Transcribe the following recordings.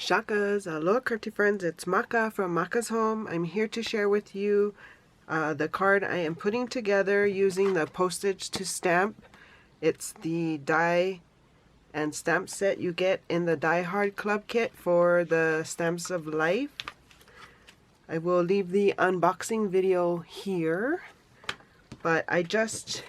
Shakas, aloha crafty friends, it's Maka from Makaz Home. I'm here to share with you the card I am putting together using the Postage2Stamp. It's the die and stamp set you get in the Die Hard Club kit for the Stamps of Life. I will leave the unboxing video here, but I just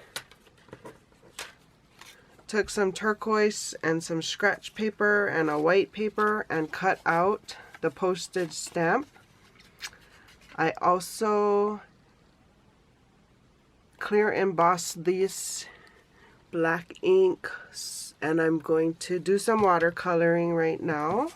took some turquoise and some scratch paper and a white paper and cut out the postage stamp. I also clear embossed this black ink, and I'm going to do some watercoloring right now.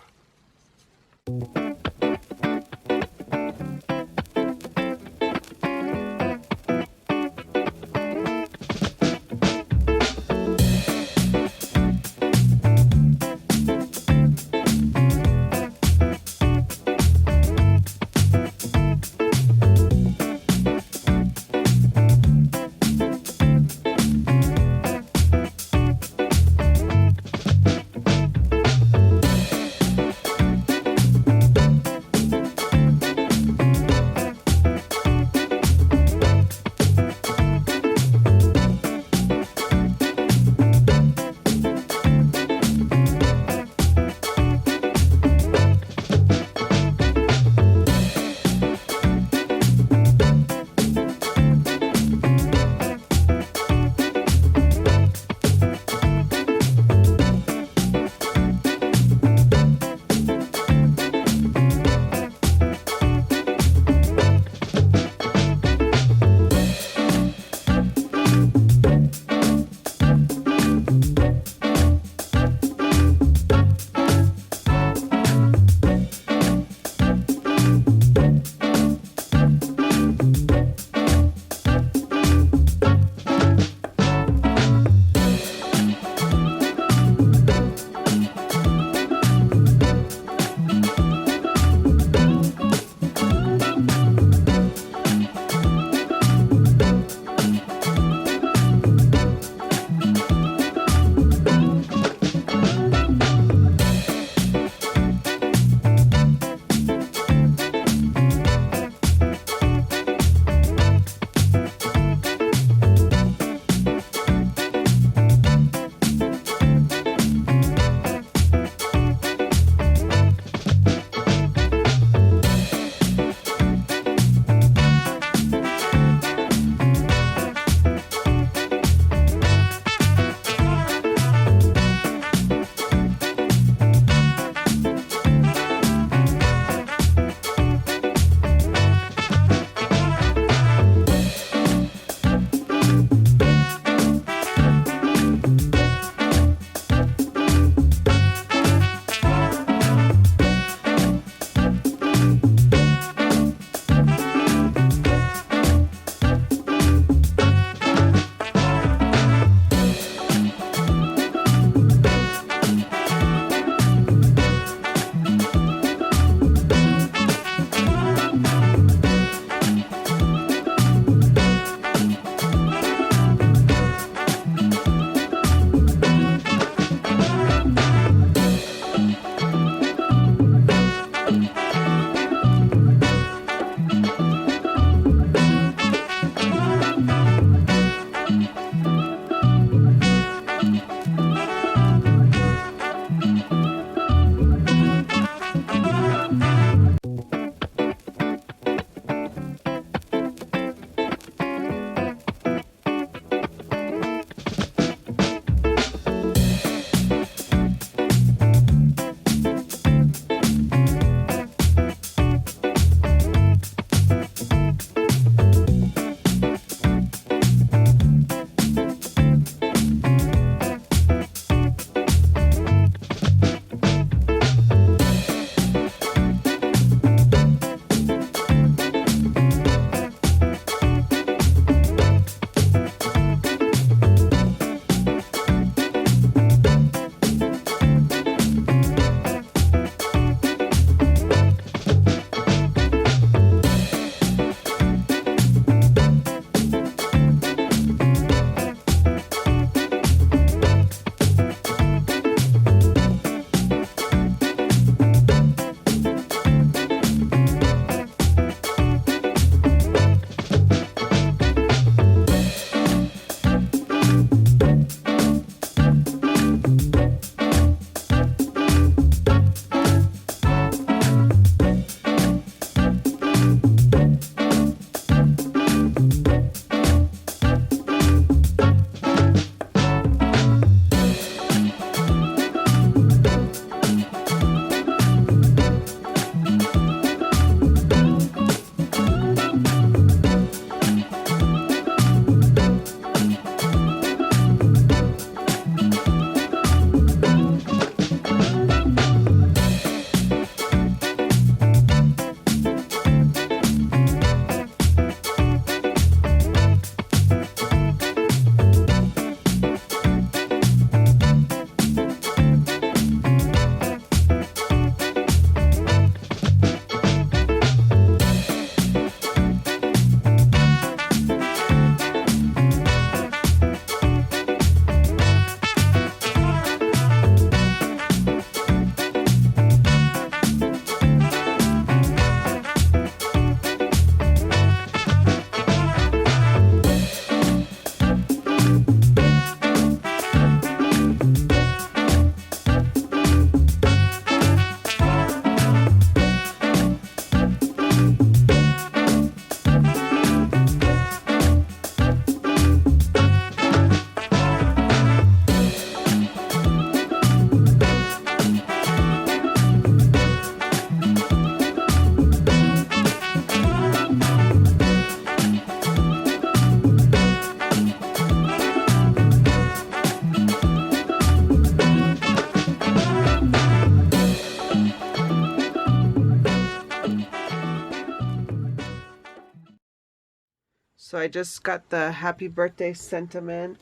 So I just got the happy birthday sentiment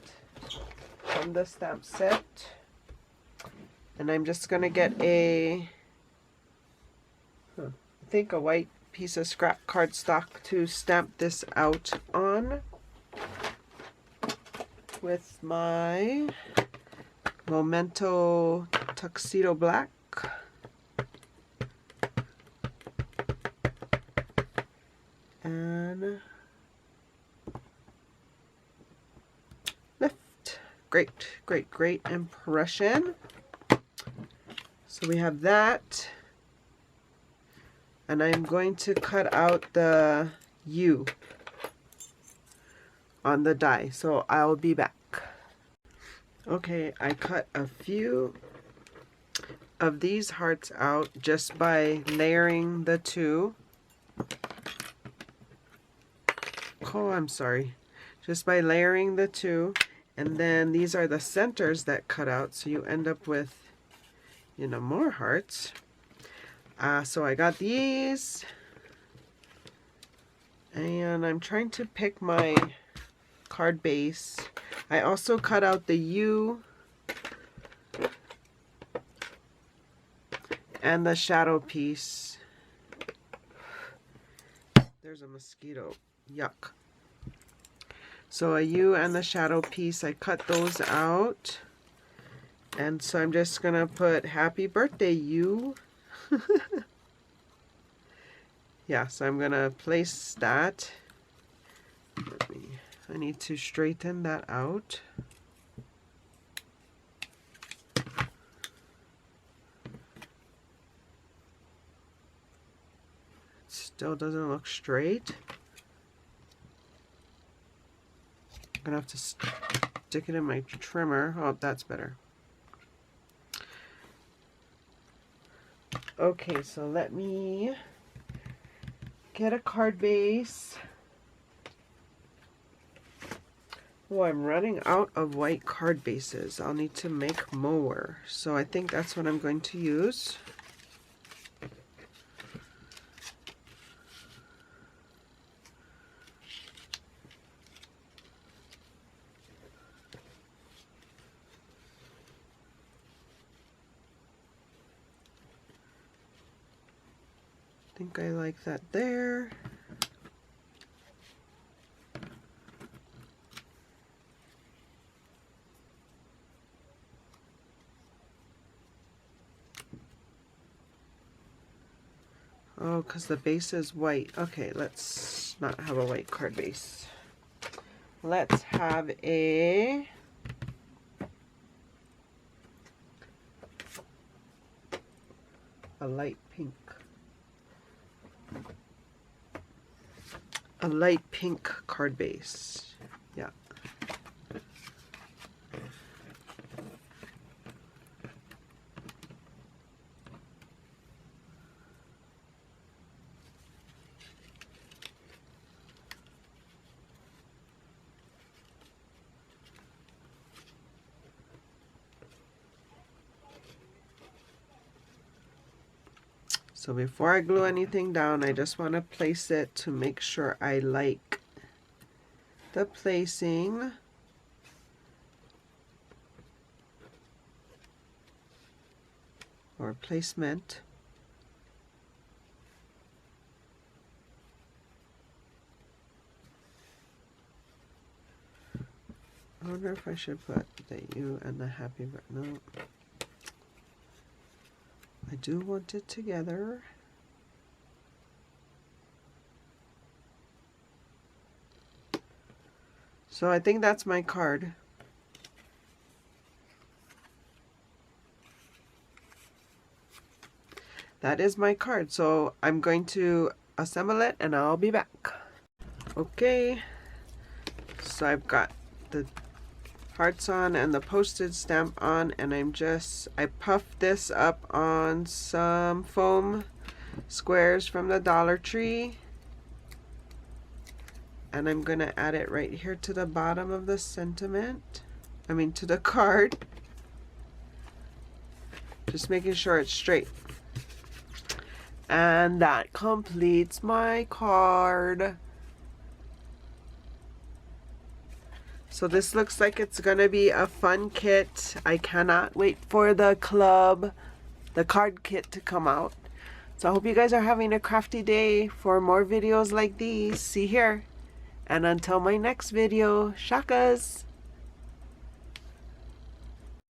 from the stamp set. And I'm just going to get I think a white piece of scrap cardstock to stamp this out on with my Memento Tuxedo Black. And lift. Great, great, great impression. So we have that. And I'm going to cut out the U on the die. So I'll be back. Okay, I cut a few of these hearts out just by layering the two. Oh, I'm sorry. Just by layering the two. And then these are the centers that cut out. So you end up with, you know, more hearts. So I got these. And I'm trying to pick my card base. I also cut out the U and the shadow piece. There's a mosquito. Yuck. So a U and the shadow piece, I cut those out. And so I'm just going to put happy birthday U. Yeah, so I'm going to place that. I need to straighten that out. It still doesn't look straight. I'm gonna have to stick it in my trimmer. Oh, that's better. Okay, so let me get a card base. Oh, I'm running out of white card bases. I'll need to make more. So I think that's what I'm going to use. I think I like that there. Oh, because the base is white. Okay, let's not have a white card base. Let's have a light pink. A light pink card base. Yeah. So before I glue anything down, I just want to place it to make sure I like the placing. Or placement. I wonder if I should put the U and the happy birthday. No. I do want it together. So I think that's my card. That is my card. So I'm going to assemble it and I'll be back. Okay. So I've got the hearts on and the postage stamp on, and I puffed this up on some foam squares from the Dollar Tree, and I'm gonna add it right here to the bottom of the sentiment, to the card, just making sure it's straight. And that completes my card. So this looks like it's gonna be a fun kit. I cannot wait for the card kit to come out. So I hope you guys are having a crafty day. For more videos like these, see here. And until my next video, shakas!